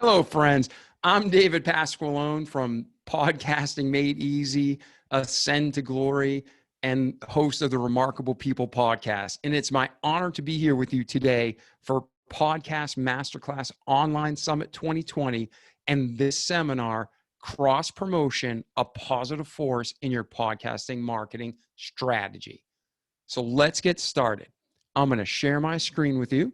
Hello, friends. I'm David Pasqualone from Podcasting Made Easy, Ascend to Glory, and host of the Remarkable People podcast. And it's my honor to be here with you today for Podfest Masterclass Online Summit 2020 and this seminar, Cross Promotion, a Positive Force in Your Podcasting Marketing Strategy. So let's get started. I'm going to share my screen with you.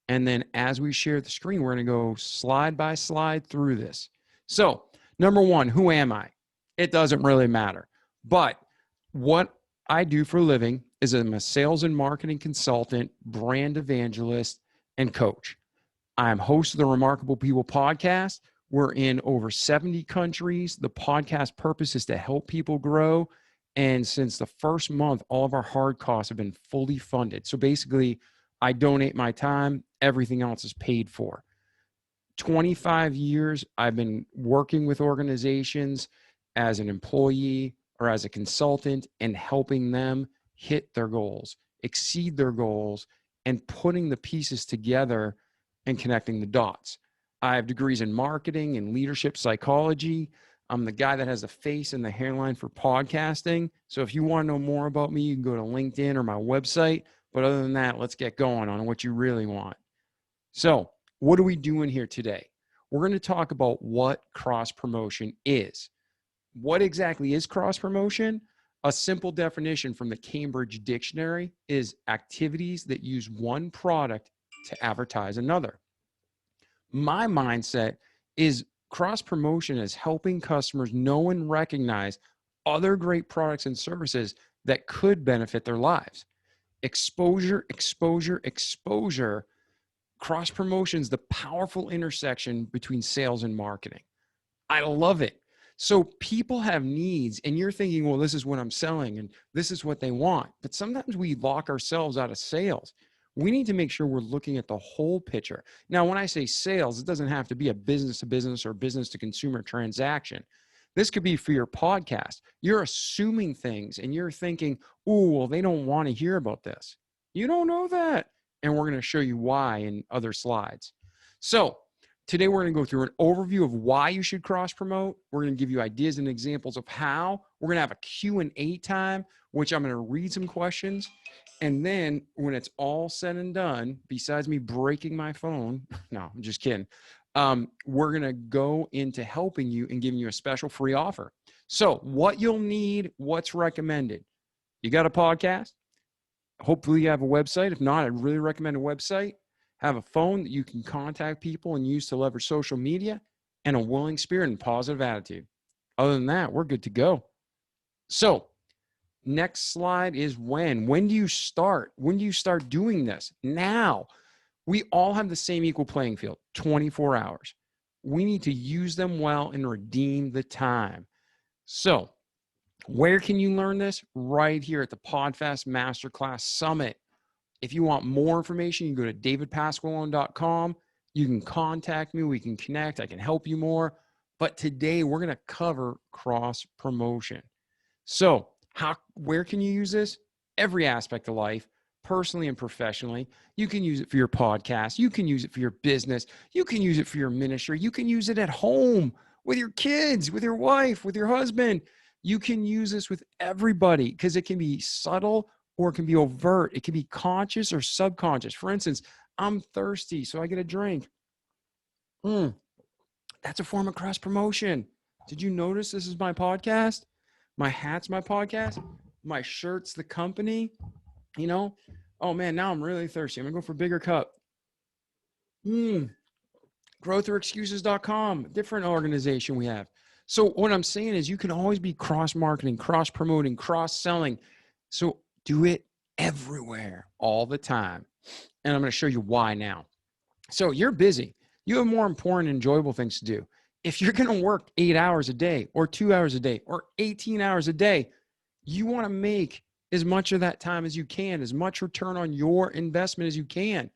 And then as we share the screen, we're going to go slide by slide through this. So number one, who am I? It doesn't really matter. But what I do for a living is I'm a sales and marketing consultant, brand evangelist, and coach. I'm host of the Remarkable People podcast. We're in over 70 countries. The podcast purpose is to help people grow. And since the first month, all of our hard costs have been fully funded. So basically, I donate my time. Everything else is paid for. 25 years, I've been working with organizations as an employee or as a consultant and helping them hit their goals, exceed their goals, and putting the pieces together and connecting the dots. I have degrees in marketing and leadership psychology. I'm the guy that has the face and the hairline for podcasting. So if you want to know more about me, you can go to LinkedIn or my website. But other than that, let's get going on what you really want. So what are we doing here today? We're going to talk about what cross promotion is. What exactly is cross promotion? A simple definition from the Cambridge Dictionary is activities that use one product to advertise another. My mindset is cross promotion is helping customers know and recognize other great products and services that could benefit their lives. Exposure, exposure, exposure. Cross promotion is the powerful intersection between sales and marketing. I love it. So people have needs and you're thinking, well, this is what I'm selling and this is what they want. But sometimes we lock ourselves out of sales. We need to make sure we're looking at the whole picture. Now, when I say sales, it doesn't have to be a business to business or business to consumer transaction. This could be for your podcast. You're assuming things and you're thinking, oh, well, they don't want to hear about this. You don't know that. And we're going to show you why in other slides. So today we're going to go through an overview of why you should cross promote. We're going to give you ideas and examples of how. We're going to have a Q&A time, which I'm going to read some questions. And then when it's all said and done, besides me breaking my phone, no, I'm just kidding. We're going to go into helping you and giving you a special free offer. So what you'll need, what's recommended. You got a podcast? Hopefully you have a website. If not, I'd really recommend a website. Have a phone that you can contact people and use to leverage social media, and a willing spirit and positive attitude. Other than that, we're good to go. So next slide is when. When do you start? When do you start doing this? Now. We all have the same equal playing field, 24 hours. We need to use them well and redeem the time. So where can you learn this? Right here at the Podfest Masterclass Summit. If you want more information, you can go to davidpasqualone.com. You can contact me. We can connect. I can help you more. But today we're going to cover cross promotion. So where can you use this? Every aspect of life. Personally and professionally. You can use it for your podcast. You can use it for your business. You can use it for your ministry. You can use it at home with your kids, with your wife, with your husband. You can use this with everybody because it can be subtle or it can be overt. It can be conscious or subconscious. For instance, I'm thirsty, so I get a drink. That's a form of cross promotion. Did you notice this is my podcast? My hat's my podcast. My shirt's the company. You know, oh man, now I'm really thirsty. I'm gonna go for a bigger cup. Growthorexcuses.com, different organization we have. So what I'm saying is you can always be cross-marketing, cross-promoting, cross-selling. So do it everywhere, all the time. And I'm gonna show you why now. So you're busy. You have more important, enjoyable things to do. If you're gonna work 8 hours a day or 2 hours a day or 18 hours a day, you wanna make as much of that time as you can, as much return on your investment as you can.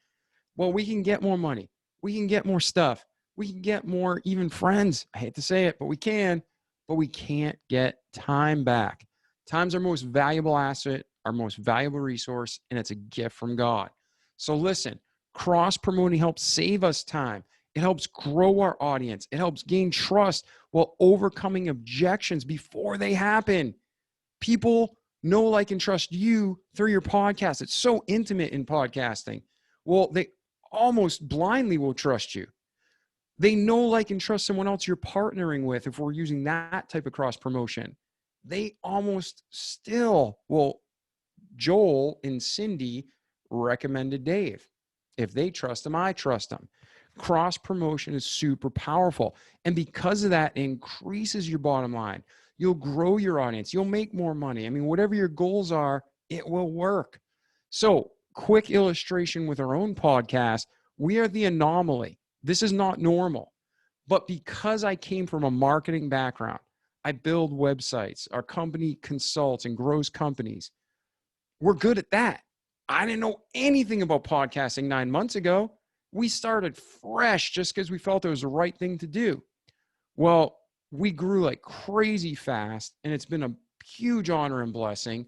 Well, we can get more money. We can get more stuff. We can get more even friends. I hate to say it, but we can. But we can't get time back. Time's our most valuable asset, our most valuable resource, and it's a gift from God. So listen, cross-promoting helps save us time. It helps grow our audience. It helps gain trust while overcoming objections before they happen. People know, like, and trust you through your podcast. It's so intimate in podcasting. Well, they almost blindly will trust you. They know, like, and trust someone else you're partnering with. If we're using that type of cross promotion, they almost still will. Joel and Cindy recommended Dave. If they trust him, I trust him. Cross promotion is super powerful. And because of that, it increases your bottom line. You'll grow your audience. You'll make more money. I mean, whatever your goals are, it will work. So, quick illustration with our own podcast. We are the anomaly. This is not normal. But because I came from a marketing background, I build websites. Our company consults and grows companies. We're good at that. I didn't know anything about podcasting 9 months ago. We started fresh just because we felt it was the right thing to do. Well, we grew like crazy fast, and it's been a huge honor and blessing.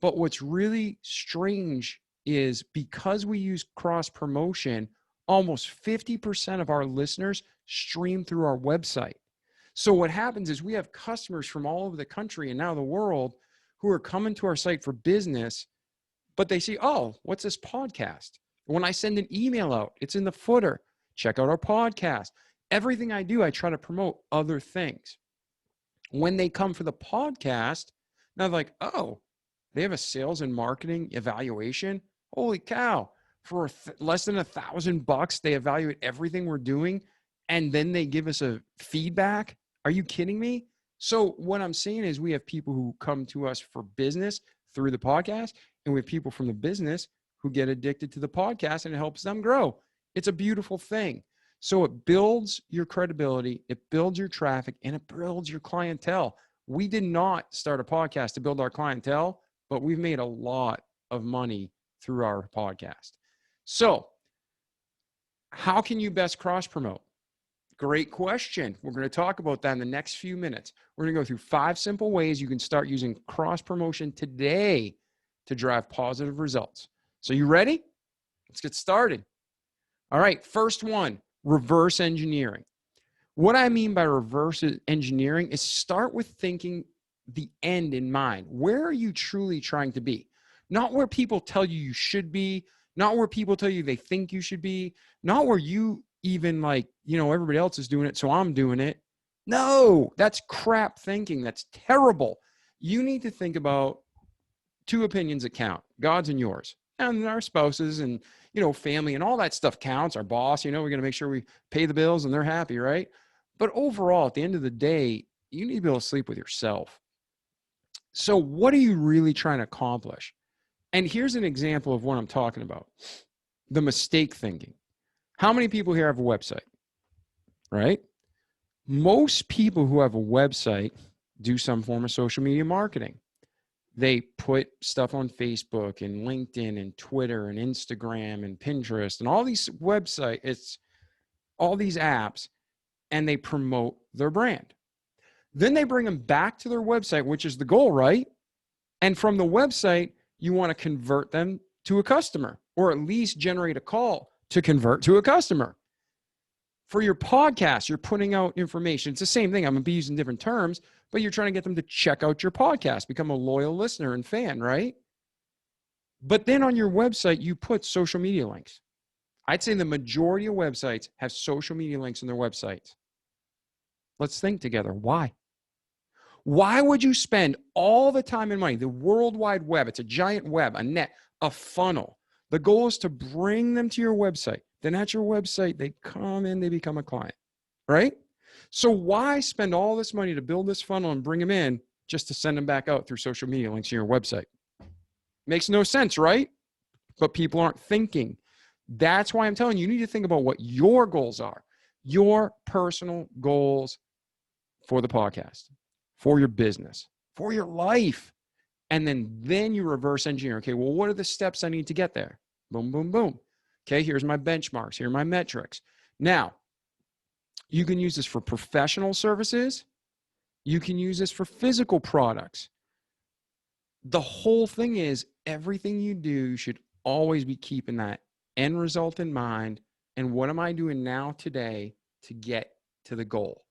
But what's really strange is because we use cross promotion, almost 50% of our listeners stream through our website. So what happens is we have customers from all over the country and now the world who are coming to our site for business, but they see, oh, what's this podcast? When I send an email out, it's in the footer. Check out our podcast. Everything I do, I try to promote other things. When they come for the podcast, now they're like, oh, they have a sales and marketing evaluation. Holy cow. For less than $1,000, they evaluate everything we're doing, and then they give us a feedback. Are you kidding me? So what I'm saying is we have people who come to us for business through the podcast, and we have people from the business who get addicted to the podcast, and it helps them grow. It's a beautiful thing. So it builds your credibility, it builds your traffic, and it builds your clientele. We did not start a podcast to build our clientele, but we've made a lot of money through our podcast. So how can you best cross promote? Great question. We're going to talk about that in the next few minutes. We're going to go through 5 simple ways you can start using cross promotion today to drive positive results. So you ready? Let's get started. All right. First one, reverse engineering. What I mean by reverse engineering is start with thinking the end in mind. Where are you truly trying to be? Not where people tell you you should be, not where people tell you they think you should be, not where you even like, everybody else is doing it, so I'm doing it. No, that's crap thinking. That's terrible. You need to think about 2 opinions that count, God's and yours, and our spouses and, family and all that stuff counts. Our boss, we're going to make sure we pay the bills and they're happy, right? But overall, at the end of the day, you need to be able to sleep with yourself. So what are you really trying to accomplish? And here's an example of what I'm talking about. The mistake thinking. How many people here have a website, right? Most people who have a website do some form of social media marketing. They put stuff on Facebook and LinkedIn and Twitter and Instagram and Pinterest and all these websites, all these apps, and they promote their brand. Then they bring them back to their website, which is the goal, right? And from the website, you want to convert them to a customer, or at least generate a call to convert to a customer. For your podcast, you're putting out information. It's the same thing. I'm going to be using different terms, but you're trying to get them to check out your podcast, become a loyal listener and fan, right? But then on your website, you put social media links. I'd say the majority of websites have social media links on their websites. Let's think together. Why? Why would you spend all the time and money? The World Wide Web, it's a giant web, a net, a funnel. The goal is to bring them to your website. Then at your website, they come in, they become a client, right? So why spend all this money to build this funnel and bring them in just to send them back out through social media links to your website? Makes no sense, right? But people aren't thinking. That's why I'm telling you, you need to think about what your goals are, your personal goals for the podcast, for your business, for your life. And then you reverse engineer. Okay, well, what are the steps I need to get there? Boom, boom, boom. Okay, here's my benchmarks. Here are my metrics. Now, you can use this for professional services. You can use this for physical products. The whole thing is everything you do, you should always be keeping that end result in mind And what am I doing now today to get to the goal?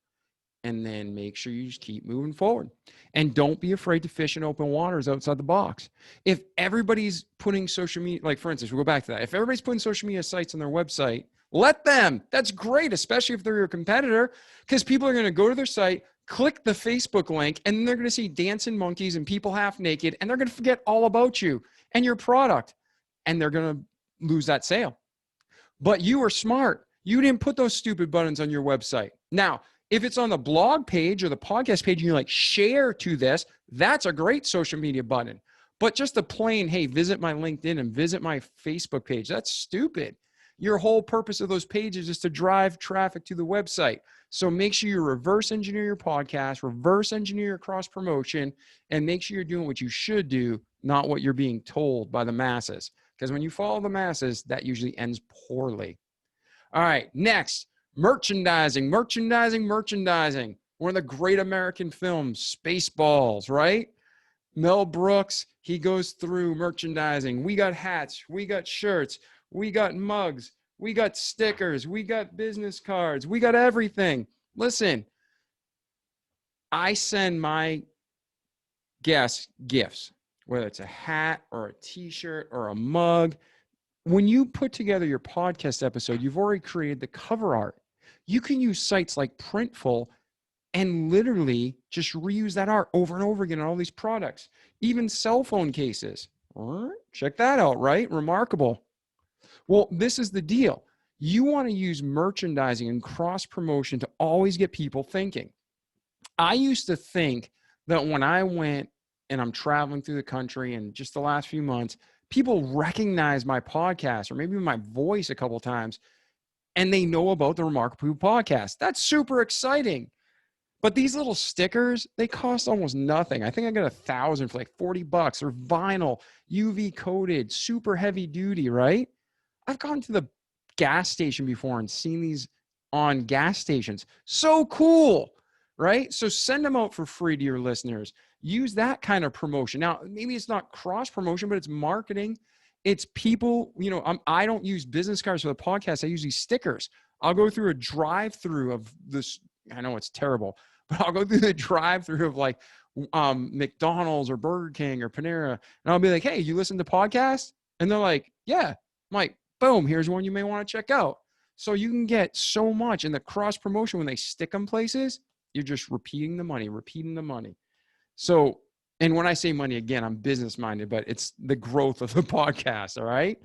And then make sure you just keep moving forward. And don't be afraid to fish in open waters outside the box. If everybody's putting social media, like for instance, we'll go back to that. If everybody's putting social media sites on their website, let them. That's great, especially if they're your competitor, because people are going to go to their site, click the Facebook link, and then they're going to see dancing monkeys and people half naked, and they're going to forget all about you and your product, and they're going to lose that sale. But you were smart. You didn't put those stupid buttons on your website. Now, if it's on the blog page or the podcast page and you're like, share to this, that's a great social media button. But just the plain, hey, visit my LinkedIn and visit my Facebook page, that's stupid. Your whole purpose of those pages is to drive traffic to the website. So make sure you reverse engineer your podcast, reverse engineer your cross promotion, and make sure you're doing what you should do, not what you're being told by the masses. Because when you follow the masses, that usually ends poorly. All right, next, merchandising. One of the great American films, Spaceballs, right? Mel Brooks, he goes through merchandising. We got hats, we got shirts, we got mugs, we got stickers, we got business cards, we got everything. Listen, I send my guests gifts, whether it's a hat or a t-shirt or a mug. When you put together your podcast episode, you've already created the cover art. You can use sites like Printful and literally just reuse that art over and over again on all these products, even cell phone cases. Check that out, right? Remarkable. Well, this is the deal. You want to use merchandising and cross promotion to always get people thinking. I used to think that when I went and I'm traveling through the country and just the last few months, people recognize my podcast or maybe my voice a couple of times and they know about the Remarkable People podcast. That's super exciting. But these little stickers, they cost almost nothing. I think I got 1,000 for like $40. They're vinyl, UV coated, super heavy duty, right? I've gone to the gas station before and seen these on gas stations. So cool, right? So send them out for free to your listeners. Use that kind of promotion. Now, maybe it's not cross promotion, but it's marketing. It's people, I don't use business cards for the podcast. I use these stickers. I'll go through a drive-through of this. I know it's terrible, but I'll go through the drive-through of like McDonald's or Burger King or Panera. And I'll be like, hey, you listen to podcasts? And they're like, yeah. I'm like, boom, here's one you may want to check out. So you can get so much in the cross promotion when they stick them places, you're just repeating the money. So, and when I say money, again, I'm business minded, but it's the growth of the podcast. All right.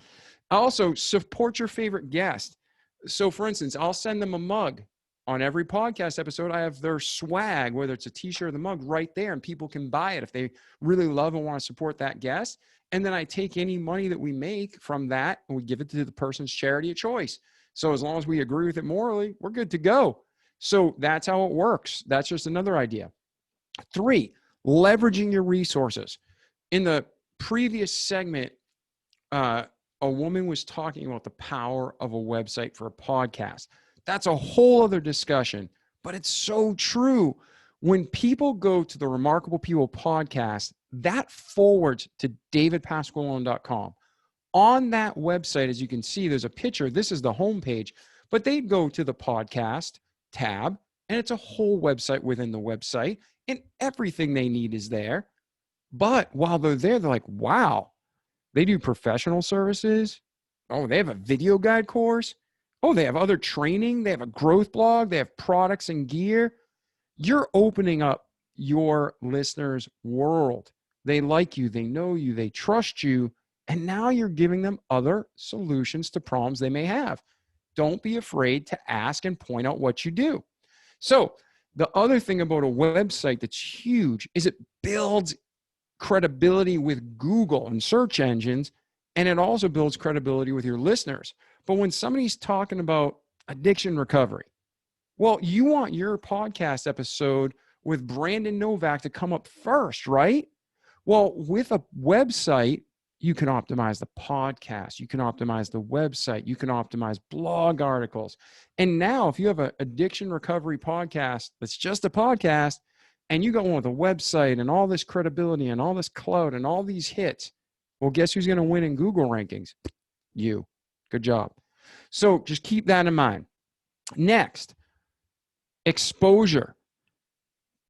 Also support your favorite guest. So for instance, I'll send them a mug on every podcast episode. I have their swag, whether it's a t-shirt or the mug right there, and people can buy it if they really love and want to support that guest. And then I take any money that we make from that and we give it to the person's charity of choice. So as long as we agree with it morally, we're good to go. So that's how it works. That's just another idea. 3, leveraging your resources. In the previous segment, a woman was talking about the power of a website for a podcast. That's a whole other discussion, but it's so true. When people go to the Remarkable People podcast, that forwards to davidpasqualone.com. On that website, as you can see, there's a picture. This is the homepage, but they go to the podcast tab, and it's a whole website within the website, and everything they need is there. But while they're there, they're like, wow, they do professional services. Oh, they have a video guide course. Oh, they have other training. They have a growth blog. They have products and gear. You're opening up your listeners' world. They like you. They know you. They trust you. And now you're giving them other solutions to problems they may have. Don't be afraid to ask and point out what you do. So the other thing about a website that's huge is it builds credibility with Google and search engines, and it also builds credibility with your listeners. But when somebody's talking about addiction recovery, well, you want your podcast episode with Brandon Novak to come up first, right? Well, with a website, you can optimize the podcast. You can optimize the website. You can optimize blog articles. And now if you have an addiction recovery podcast that's just a podcast and you go on with a website and all this credibility and all this clout and all these hits, well, guess who's going to win in Google rankings? You. Good job. So just keep that in mind. Next, exposure.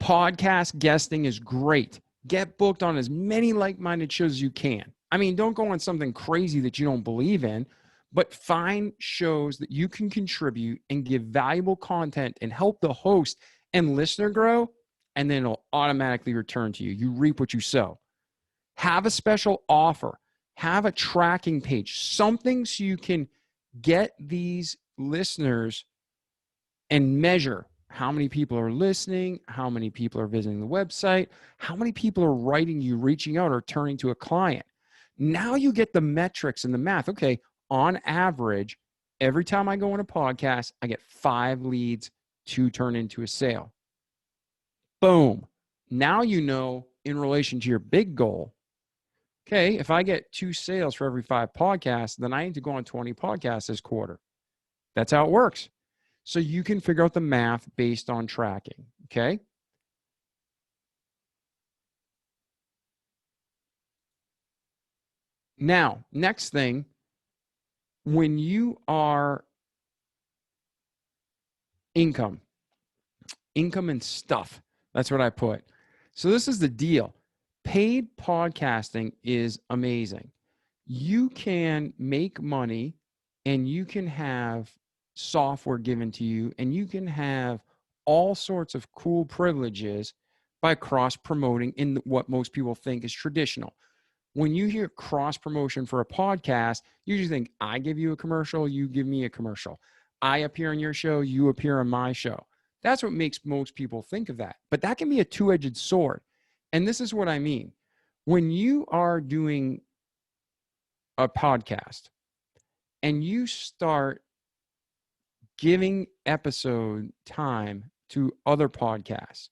Podcast guesting is great. Get booked on as many like-minded shows as you can. I mean, don't go on something crazy that you don't believe in, but find shows that you can contribute and give valuable content and help the host and listener grow, and then it'll automatically return to you. You reap what you sow. Have a special offer. Have a tracking page, something so you can get these listeners and measure how many people are listening, how many people are visiting the website, how many people are writing you, reaching out, or turning to a client. Now you get the metrics and the math. Okay, on average, every time I go on a podcast, I get 5 leads to turn into a sale. Boom. Now you know in relation to your big goal, okay, if I get 2 sales for every 5 podcasts, then I need to go on 20 podcasts this quarter. That's how it works. So you can figure out the math based on tracking, okay? Now, next thing, when you are income and stuff, that's what I put. So this is the deal. Paid podcasting is amazing. You can make money and you can have software given to you and you can have all sorts of cool privileges by cross promoting in what most people think is traditional. When you hear cross promotion for a podcast, you usually think, I give you a commercial, you give me a commercial. I appear on your show, you appear on my show. That's what makes most people think of that. But that can be a two-edged sword. And this is what I mean. When you are doing a podcast and you start giving episode time to other podcasts,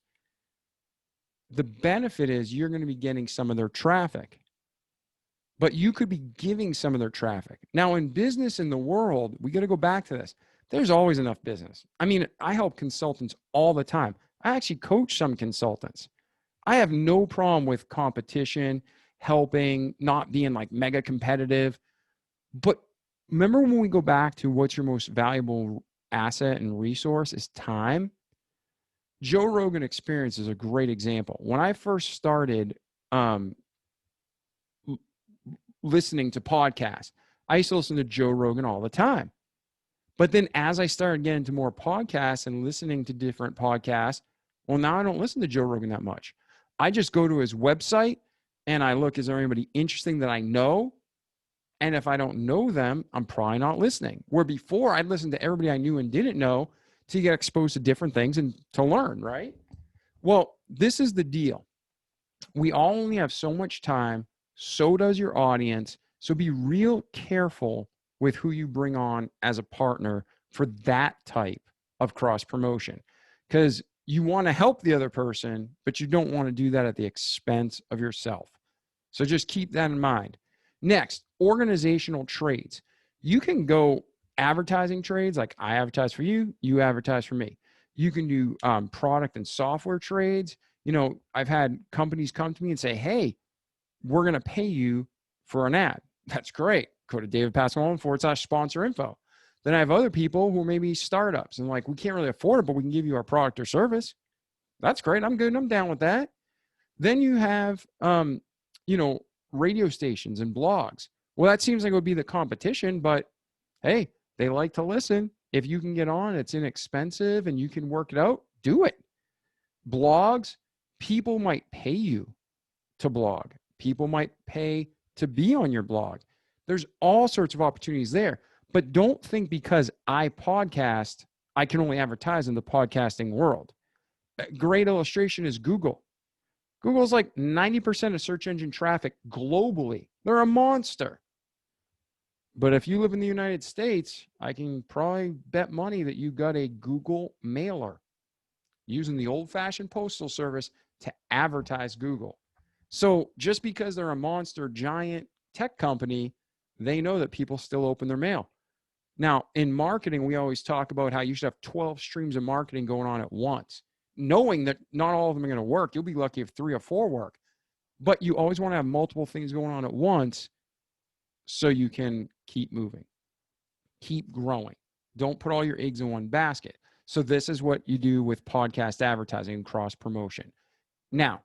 the benefit is you're going to be getting some of their traffic, but you could be giving some of their traffic. Now, in business in the world, we got to go back to this. There's always enough business. I mean, I help consultants all the time. I actually coach some consultants. I have no problem with competition, helping, not being like mega competitive. But remember when we go back to what's your most valuable asset and resource is time? Joe Rogan Experience is a great example. When I first started listening to podcasts, I used to listen to Joe Rogan all the time. But then as I started getting into more podcasts and listening to different podcasts, well, now I don't listen to Joe Rogan that much. I just go to his website and I look, is there anybody interesting that I know? And if I don't know them, I'm probably not listening. Where before I'd listen to everybody I knew and didn't know to get exposed to different things and to learn, right? Well, this is the deal. We all only have so much time. So does your audience. So be real careful with who you bring on as a partner for that type of cross promotion, because you want to help the other person, but you don't want to do that at the expense of yourself. So just keep that in mind. Next, organizational trades. You can go advertising trades, like I advertise for you, you advertise for me. You can do product and software trades. You know, I've had companies come to me and say, hey, we're going to pay you for an ad. That's great. Go to davidpasqualone.com/sponsor info. Then I have other people who are maybe startups and like, we can't really afford it, but we can give you our product or service. That's great. I'm good. I'm down with that. Then you have, radio stations and blogs. Well, that seems like it would be the competition, but hey, they like to listen. If you can get on, it's inexpensive and you can work it out, do it. Blogs, people might pay you to blog. People might pay to be on your blog. There's all sorts of opportunities there. But don't think because I podcast, I can only advertise in the podcasting world. A great illustration is Google. Google's like 90% of search engine traffic globally. They're a monster. But if you live in the United States, I can probably bet money that you got a Google mailer using the old-fashioned postal service to advertise Google. So just because they're a monster giant tech company, they know that people still open their mail. Now, in marketing, we always talk about how you should have 12 streams of marketing going on at once, knowing that not all of them are going to work. You'll be lucky if 3 or 4 work. But you always want to have multiple things going on at once so you can keep moving. keep growing. Don't put all your eggs in one basket. So this is what you do with podcast advertising and cross promotion. Now,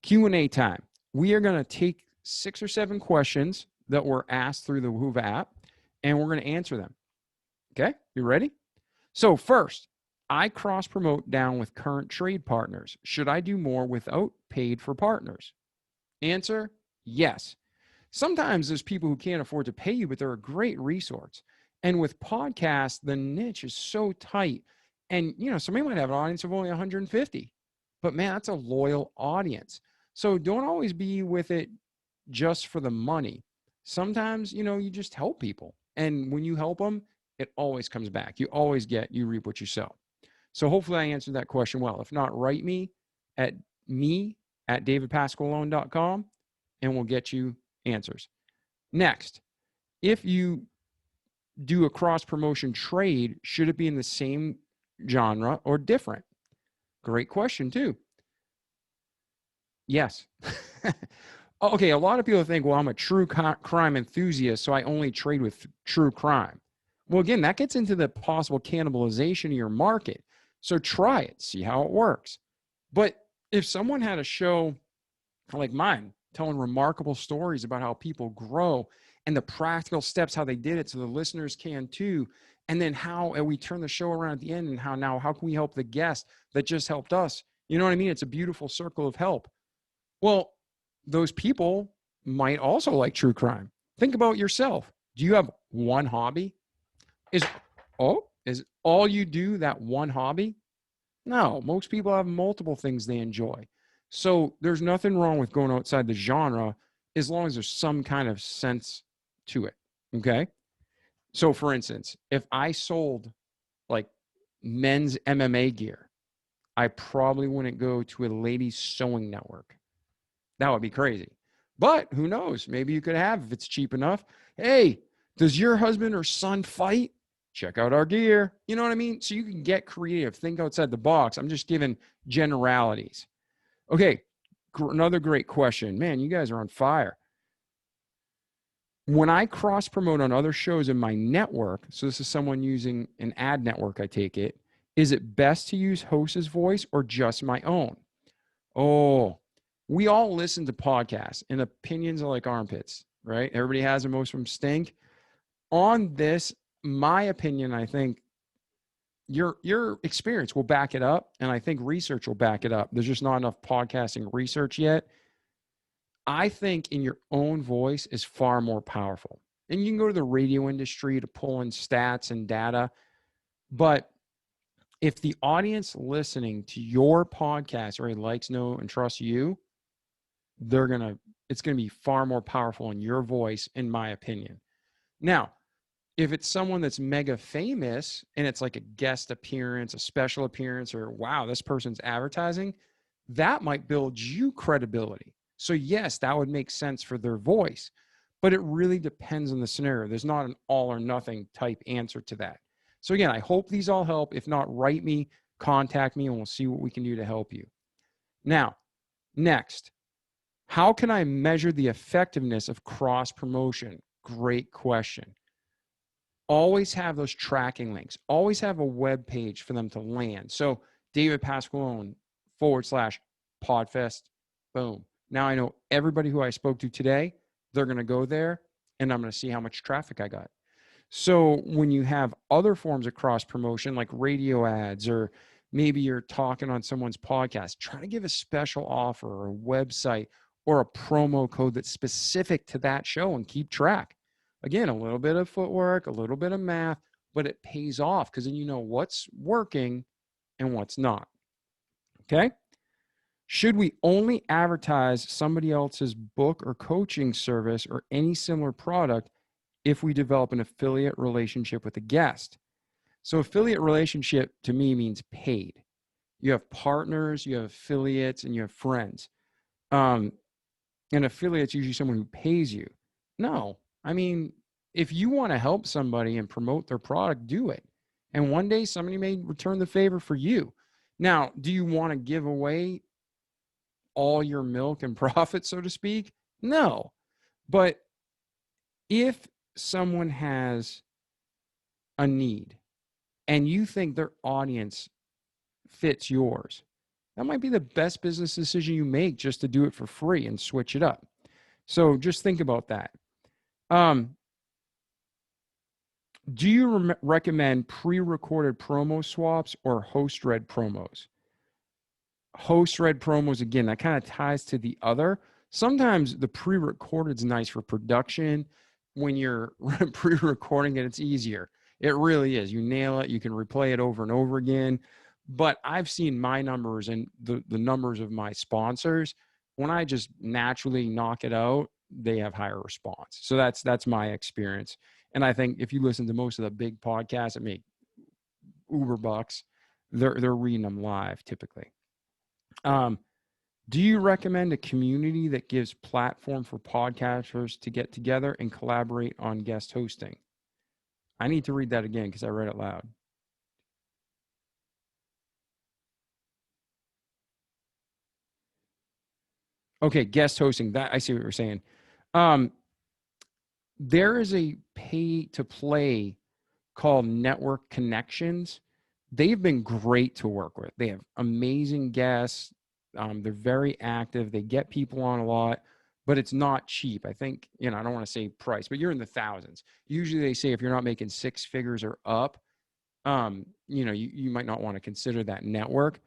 Q&A time. We are going to take 6 or 7 questions that were asked through the Whoova app, and we're going to answer them. Okay, you ready? So first, I cross promote down with current trade partners. Should I do more without paid for partners? Answer, yes. Sometimes there's people who can't afford to pay you, but they're a great resource. And with podcasts, the niche is so tight. And, somebody might have an audience of only 150, but man, that's a loyal audience. So don't always be with it just for the money. Sometimes, you just help people. And when you help them, it always comes back. You reap what you sow. So hopefully I answered that question well. If not, write me at davidpasqualone.com and we'll get you answers. Next, if you do a cross promotion trade, should it be in the same genre or different? Great question too. Yes. Okay, a lot of people think, well, I'm a true crime enthusiast, so I only trade with true crime. Well, again, that gets into the possible cannibalization of your market. So try it, see how it works. But if someone had a show like mine, telling remarkable stories about how people grow and the practical steps, how they did it so the listeners can too, and then how we turn the show around at the end and how can we help the guest that just helped us? You know what I mean? It's a beautiful circle of help. Well, those people might also like true crime. Think about yourself. Do you have one hobby? Is all you do that one hobby? No, most people have multiple things they enjoy. So there's nothing wrong with going outside the genre as long as there's some kind of sense to it. Okay. So for instance, if I sold like men's MMA gear, I probably wouldn't go to a ladies sewing network. That would be crazy. But who knows? Maybe you could have if it's cheap enough. Hey, does your husband or son fight? Check out our gear. You know what I mean? So you can get creative, think outside the box. I'm just giving generalities. Okay, another great question. Man, you guys are on fire. When I cross promote on other shows in my network, so this is someone using an ad network, I take it, is it best to use host's voice or just my own? Oh, we all listen to podcasts and opinions are like armpits, right? Everybody has them, most of them stink. On this, my opinion, I think your experience will back it up, and I think research will back it up. There's just not enough podcasting research yet. I think in your own voice is far more powerful. And you can go to the radio industry to pull in stats and data, but if the audience listening to your podcast already likes, know, and trusts you, it's gonna be far more powerful in your voice, in my opinion. Now, if it's someone that's mega famous and it's like a guest appearance, a special appearance, or wow, this person's advertising, that might build you credibility. So yes, that would make sense for their voice, but it really depends on the scenario. There's not an all or nothing type answer to that. So again, I hope these all help. If not, write me, contact me, and we'll see what we can do to help you. Now, next, how can I measure the effectiveness of cross promotion? Great question. Always have those tracking links. Always have a web page for them to land. So David Pasqualone /Podfest. Boom. Now I know everybody who I spoke to today, they're going to go there and I'm going to see how much traffic I got. So when you have other forms of cross promotion like radio ads, or maybe you're talking on someone's podcast, try to give a special offer or a website or a promo code that's specific to that show and keep track. Again, a little bit of footwork, a little bit of math, but it pays off because then you know what's working and what's not. Okay? Should we only advertise somebody else's book or coaching service or any similar product if we develop an affiliate relationship with a guest? So affiliate relationship to me means paid. You have partners, you have affiliates, and you have friends. An affiliate's usually someone who pays you. No, I mean, if you want to help somebody and promote their product, do it. And one day somebody may return the favor for you. Now, do you want to give away all your milk and profit, so to speak? No. But if someone has a need and you think their audience fits yours, that might be the best business decision you make, just to do it for free and switch it up. So just think about that. Do you recommend pre-recorded promo swaps or host-read promos? Host-read promos, again, that kind of ties to the other. Sometimes the pre-recorded is nice for production. When you're pre-recording it, it's easier. It really is. You nail it. You can replay it over and over again. But I've seen my numbers and the numbers of my sponsors. When I just naturally knock it out, they have higher response. So that's my experience. And I think if you listen to most of the big podcasts that make uber bucks, they're reading them live typically. Do you recommend a community that gives platform for podcasters to get together and collaborate on guest hosting? I need to read that again because I read it loud. Okay, guest hosting. That I see what you're saying. There is a pay to play called Network Connections. They've been great to work with. They have amazing guests. They're very active. They get people on a lot, but it's not cheap. I think, I don't want to say price, but you're in the thousands. Usually they say if you're not making six figures or up, you might not want to consider that network,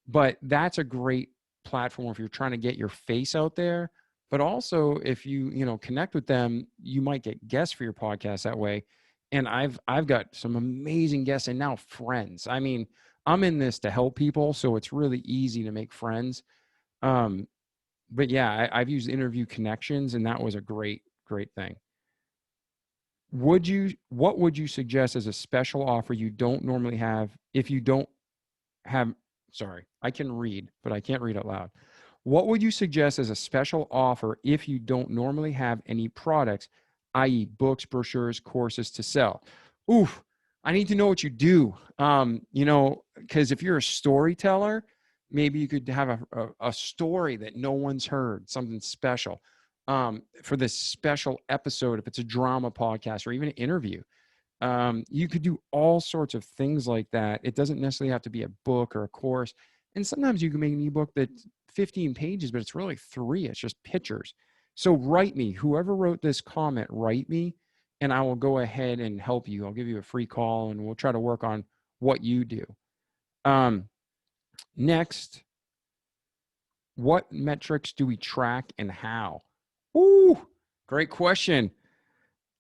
but that's a great platform if you're trying to get your face out there. But also if you connect with them, you might get guests for your podcast that way. And I've got some amazing guests and now friends. I mean, I'm in this to help people, so it's really easy to make friends. But yeah, I've used Interview Connections, and that was a great thing. What would you suggest as a special offer you don't normally have if you don't have, sorry, I can read, but I can't read out loud. What would you suggest as a special offer if you don't normally have any products, i.e. books, brochures, courses to sell? Oof, I need to know what you do. Because if you're a storyteller, maybe you could have a story that no one's heard, something special. For this special episode, if it's a drama podcast or even an interview, you could do all sorts of things like that. It doesn't necessarily have to be a book or a course. And sometimes you can make an ebook that's 15 pages, but it's really 3. It's just pictures. So write me, whoever wrote this comment, write me, and I will go ahead and help you. I'll give you a free call and we'll try to work on what you do. Next, what metrics do we track and how? Ooh, great question.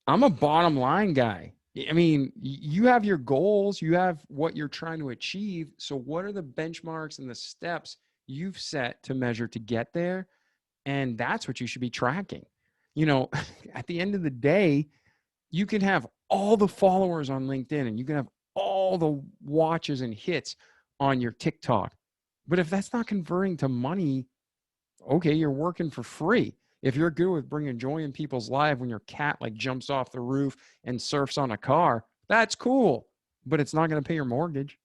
I'm a bottom line guy. I mean, you have your goals, you have what you're trying to achieve. So what are the benchmarks and the steps you've set to measure to get there? And that's what you should be tracking. At the end of the day, you can have all the followers on LinkedIn and you can have all the watches and hits on your TikTok. But if that's not converting to money, okay, you're working for free. If you're good with bringing joy in people's life when your cat jumps off the roof and surfs on a car, that's cool, but it's not going to pay your mortgage.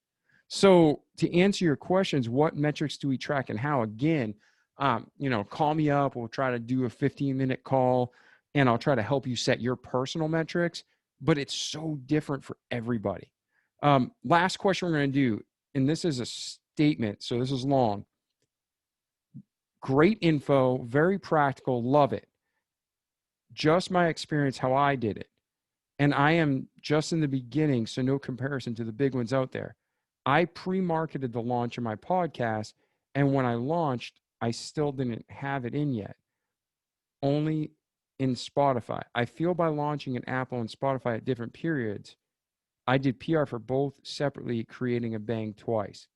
So to answer your questions, what metrics do we track and how? Again, call me up. We'll try to do a 15-minute call and I'll try to help you set your personal metrics, but it's so different for everybody. Last question we're going to do, and this is a statement, so this is long. Great info, very practical, love it. Just my experience, how I did it. And I am just in the beginning, so no comparison to the big ones out there. I pre-marketed the launch of my podcast, and when I launched, I still didn't have it in yet. Only in Spotify. I feel by launching an Apple and Spotify at different periods, I did PR for both separately, creating a bang twice.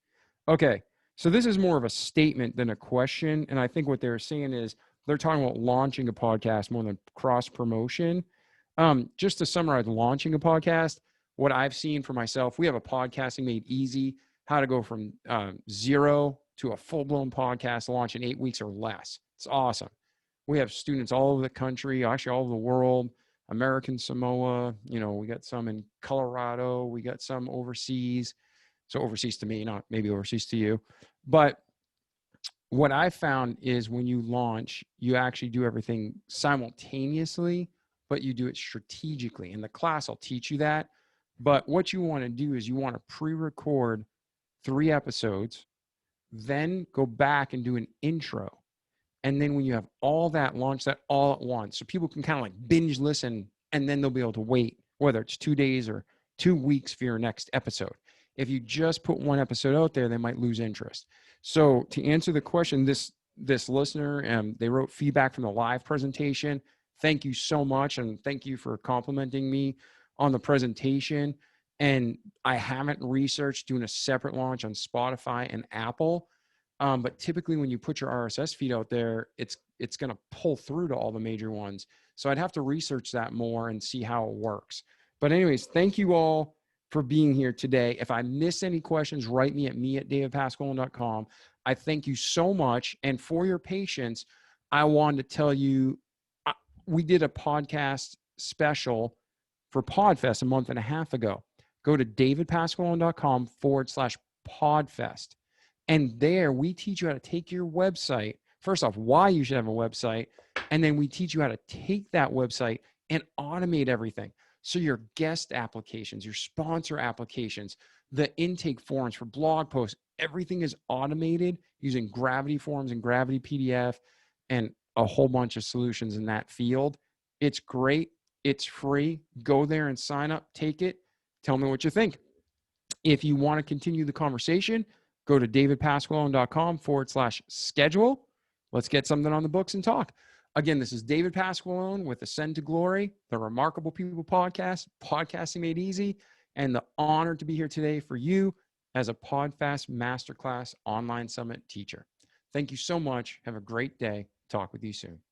Okay, so this is more of a statement than a question. And I think what they're saying is they're talking about launching a podcast more than cross promotion. Just to summarize, launching a podcast, what I've seen for myself, we have a Podcasting Made Easy, how to go from 0 to a full-blown podcast launch in 8 weeks or less. It's awesome. We have students all over the country, actually all over the world, American Samoa, we got some in Colorado, we got some overseas. So overseas to me, not maybe overseas to you. But what I found is when you launch, you actually do everything simultaneously, but you do it strategically. In the class, I'll teach you that. But what you want to do is you want to pre-record 3 episodes, then go back and do an intro. And then when you have all that, launch that all at once. So people can kind of like binge listen, and then they'll be able to wait, whether it's 2 days or 2 weeks for your next episode. If you just put one episode out there, they might lose interest. So to answer the question, this listener, they wrote feedback from the live presentation. Thank you so much. And thank you for complimenting me on the presentation. And I haven't researched doing a separate launch on Spotify and Apple. But typically when you put your RSS feed out there, it's going to pull through to all the major ones. So I'd have to research that more and see how it works. But anyways, thank you all for being here today. If I miss any questions, write me at davidpasqualone.com. I thank you so much. And for your patience, I wanted to tell you, we did a podcast special for Podfest a month and a half ago. Go to davidpasqualone.com/Podfest. And there we teach you how to take your website, first off, why you should have a website. And then we teach you how to take that website and automate everything. So your guest applications, your sponsor applications, the intake forms for blog posts, everything is automated using Gravity Forms and Gravity PDF and a whole bunch of solutions in that field. It's great. It's free. Go there and sign up, take it. Tell me what you think. If you want to continue the conversation, go to davidpasqualone.com/schedule. Let's get something on the books and talk. Again, this is David Pasqualone with Ascend to Glory, the Remarkable People Podcast, Podcasting Made Easy, and the honor to be here today for you as a Podfest Masterclass Online Summit teacher. Thank you so much. Have a great day. Talk with you soon.